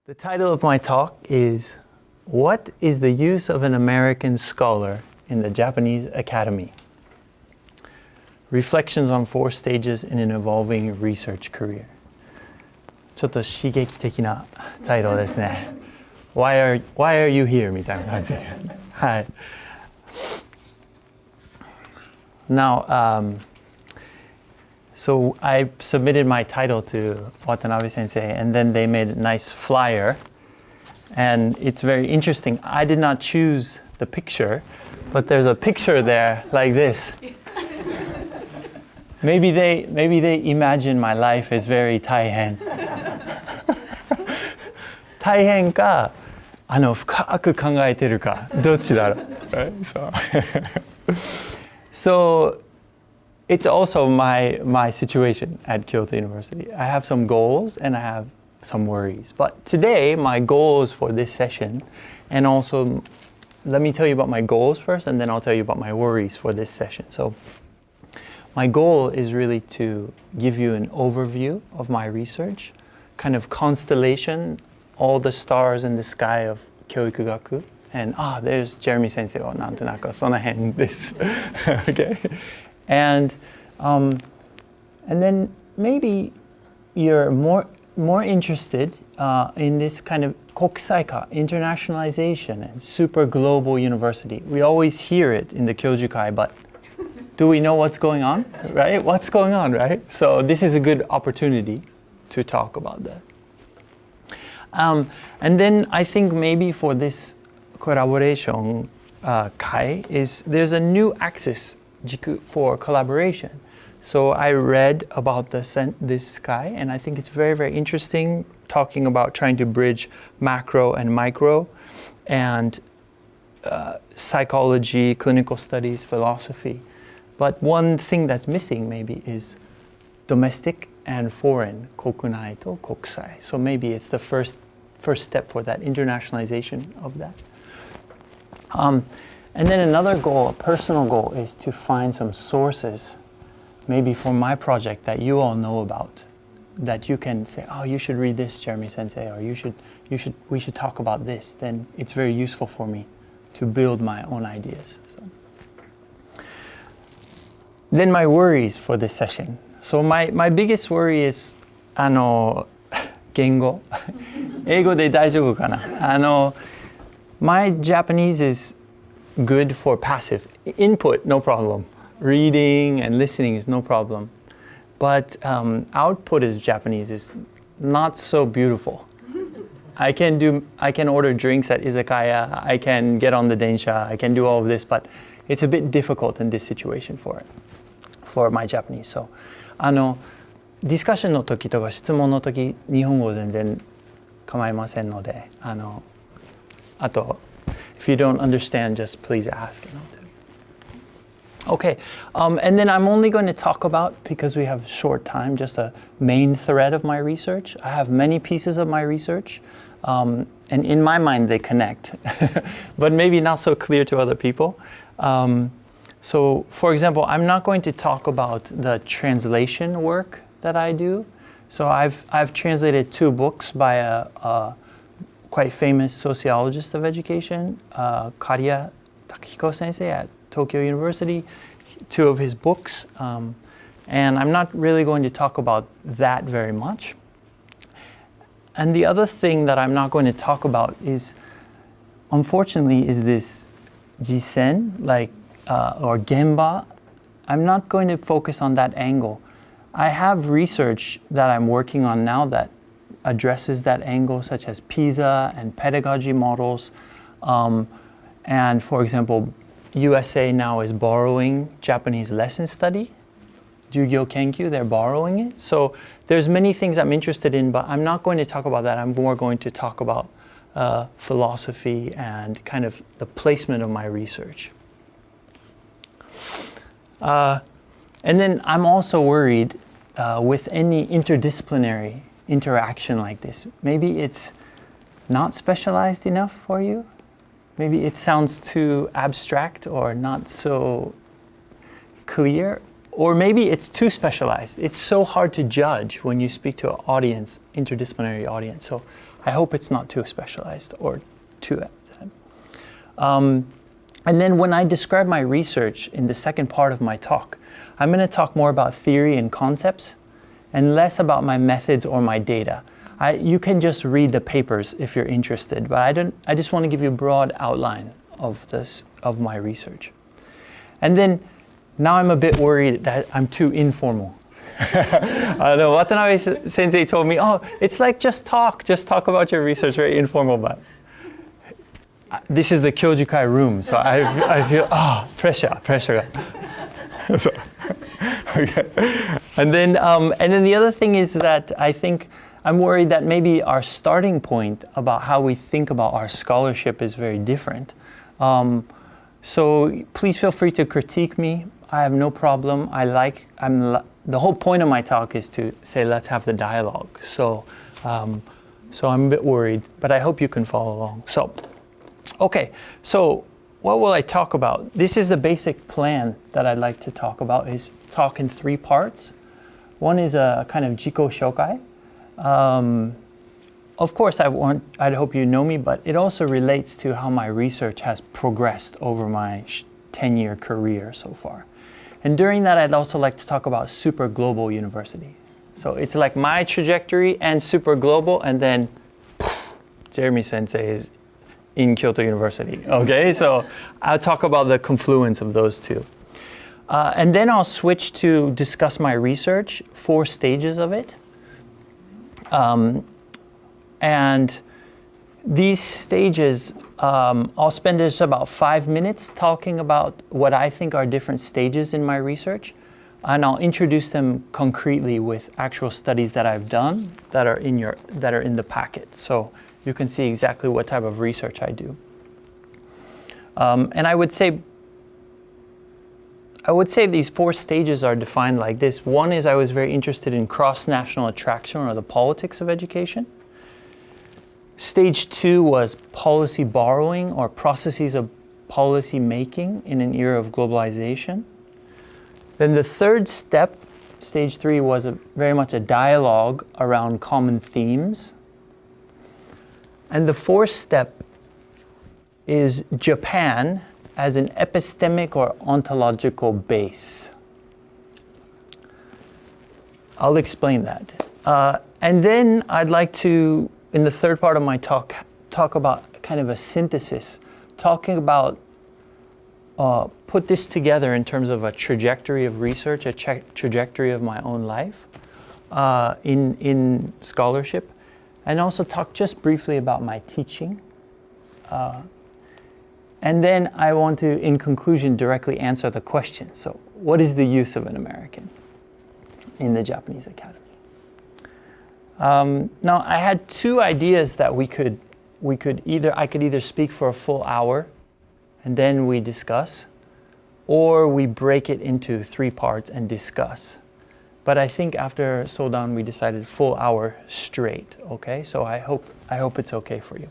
The title of my talk is What is the Use of an American Scholar in the Japanese Academy? Reflections on 4 Stages in an Evolving Research Career. ちょっと刺激的なタイトルですね。Why are you here? みたいな感じ。はい。Now, so I submitted my title to Watanabe Sensei, and then they made a nice flyer. And it's very interesting. I did not choose the picture, but there's a picture there like this. Maybe they imagine my life is very 大変。大変か、深く考えてるか、どっちだろう。Right? So it's also my situation at Kyoto University. I have some goals and I have some worries. But today, my goals for this session, and also let me tell you about my goals first, and then I'll tell you about my worries for this session. So my goal is really to give you an overview of my research, kind of constellation, all the stars in the sky of Kyoikugaku. And there's Jeremy Sensei, なんとなくその辺です。Okay? And then maybe you're more interested in this kind of kokusaika, internationalization, and super global university. We always hear it in the Kyojukai, but do we know what's going on, right? What's going on, right? So this is a good opportunity to talk about that. And then I think maybe for this collaboration kai there's a new axis jiku for collaboration. So I read about this kai, and I think it's very, very interesting, talking about trying to bridge macro and micro, and psychology, clinical studies, philosophy. But one thing that's missing maybe is domestic and foreign, kokunai to kokusai. So maybe it's the first step for that internationalization of that. And then another goal, a personal goal, is to find some sources, maybe for my project that you all know about, that you can say, oh, you should read this, Jeremy Sensei, or we should talk about this. Then it's very useful for me to build my own ideas. So. Then my worries for this session. So my biggest worry is, 言語。英語で大丈夫かな。My Japanese is good for passive input, no problem. Reading and listening is no problem. But output as Japanese is not so beautiful. I can order drinks at izakaya, I can get on the densha, I can do all of this, but it's a bit difficult in this situation for my Japanese. So, ディスカッションの時とか質問の時、日本語全然構いませんので、あと、if you don't understand, just please ask. Okay, and then I'm only going to talk about, because we have short time, just a main thread of my research. I have many pieces of my research, and in my mind they connect, but maybe not so clear to other people. So, for example, I'm not going to talk about the translation work that I do. So I've translated 2 books by a quite famous sociologist of education, Kariya Takahiko Sensei at Tokyo University, 2 of his books. And I'm not really going to talk about that very much. And the other thing that I'm not going to talk about is, unfortunately, is this jisen, or genba. I'm not going to focus on that angle. I have research that I'm working on now that addresses that angle, such as PISA and pedagogy models. And for example, USA now is borrowing Japanese lesson study. Jugyo Kenkyu, they're borrowing it. So there's many things I'm interested in, but I'm not going to talk about that. I'm more going to talk about philosophy and kind of the placement of my research. And then I'm also worried with any interdisciplinary interaction like this. Maybe it's not specialized enough for you. Maybe it sounds too abstract or not so clear. Or maybe it's too specialized. It's so hard to judge when you speak to an audience, interdisciplinary audience. So I hope it's not too specialized or too and then when I describe my research in the second part of my talk, I'm going to talk more about theory and concepts and less about my methods or my data. You can just read the papers if you're interested, but I just want to give you a broad outline of my research. And then now I'm a bit worried that I'm too informal. Watanabe sensei told me, oh, it's like just talk about your research, very informal, but this is the Kyojukai room, so I feel, pressure. So, okay. And then the other thing is that I think I'm worried that maybe our starting point about how we think about our scholarship is very different. So please feel free to critique me. I have no problem. The whole point of my talk is to say, let's have the dialogue. So I'm a bit worried, but I hope you can follow along. Okay, so what will I talk about? This is the basic plan that I'd like to talk about, is talk in 3 parts. One is a kind of jiko shokai. Of course, I'd hope you know me, but it also relates to how my research has progressed over my 10-year career so far. And during that, I'd also like to talk about super global university. So it's like my trajectory and super global, and then Jeremy Sensei is in Kyoto University. Okay, so I'll talk about the confluence of those two. And then I'll switch to discuss my research, 4 stages of it. And these stages, I'll spend just about 5 minutes talking about what I think are different stages in my research. And I'll introduce them concretely with actual studies that I've done that are in the packet. So you can see exactly what type of research I do. And I would say these 4 stages are defined like this. One is I was very interested in cross-national attraction, or the politics of education. Stage 2 was policy borrowing, or processes of policy making in an era of globalization. Then the third step, stage 3, was very much a dialogue around common themes. And the 4th step is Japan as an epistemic or ontological base. I'll explain that. And then I'd like to, in the third part of my talk about kind of a synthesis, talking about, put this together in terms of a trajectory of research, a trajectory of my own life in scholarship, and also talk just briefly about my teaching. And then I want to, in conclusion, directly answer the question. So, what is the use of an American in the Japanese Academy? Now, I had 2 ideas that I could either speak for a full hour and then we discuss, or we break it into 3 parts and discuss. But I think after Sodan, we decided full hour straight. Okay, so I hope it's okay for you.